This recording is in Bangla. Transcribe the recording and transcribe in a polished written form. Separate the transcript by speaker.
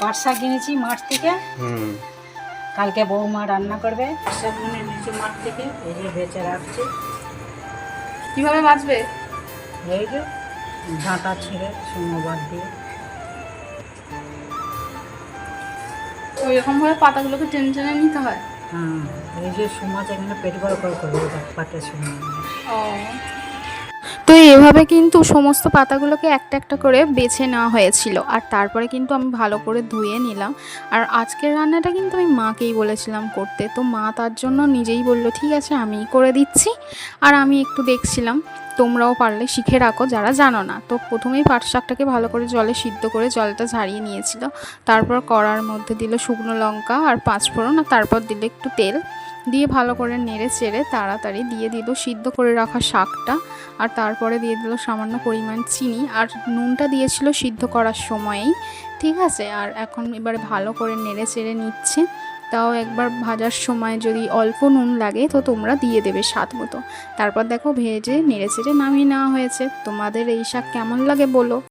Speaker 1: পাট শাক কিনেছি মাঠ থেকে। কালকে বৌমা রান্না করবে। পাট শাক কিনে নিয়েছি মাঠ থেকে, এই যে বেঁচে রাখছি।
Speaker 2: কিভাবে বাঁচবে?
Speaker 1: এই যে ডাঁটা ছিঁড়ে শুকনো বাদ দিয়ে
Speaker 2: ওইরকম ভাবে পাতাগুলোকে টেনে টেনে নিতে হয়।
Speaker 1: হ্যাঁ, এই যে সুমাছ এখানে পেট বড় করে করবো পাটের সময়।
Speaker 3: তো এভাবে কিন্তু সমস্ত পাতাগুলোকে একটা একটা করে বেছে নেওয়া হয়েছিল, আর তারপরে কিন্তু আমি ভালো করে ধুয়ে নিলাম। আর আজকের রান্নাটা কিন্তু আমি মাকেই বলেছিলাম করতে, তো মা তার জন্য নিজেই বলল ঠিক আছে আমিই করে দিচ্ছি। আর আমি একটু দেখছিলাম, তোমরাও পারলে শিখে রাখো যারা জানো না। তো প্রথমেই পাট শাকটাকে ভালো করে জলে সিদ্ধ করে জলটা ঝারিয়ে নিয়েছিল। তারপর কড়ার মধ্যে দিল শুকনো লঙ্কা আর পাঁচফোড়ন, আর তারপর দিল একটু তেল দিয়ে ভালো করে নেড়ে চেড়ে তাড়াতাড়ি দিয়ে দিল সিদ্ধ করে রাখা শাকটা। আর তারপরে দিয়ে দিল সামান্য পরিমাণ চিনি, আর নুনটা দিয়েছিল সিদ্ধ করার সময়েই, ঠিক আছে। আর এখন এবারে ভালো করে নেড়ে চেড়ে নিচ্ছে। তাও একবার ভাজার সময় যদি অল্প নুন লাগে তো তোমরা দিয়ে দেবে স্বাদ মতো। তারপর দেখো ভেজে নেড়ে চেড়ে নামিয়ে নেওয়া হয়েছে। তোমাদের এই শাক কেমন লাগে বলো।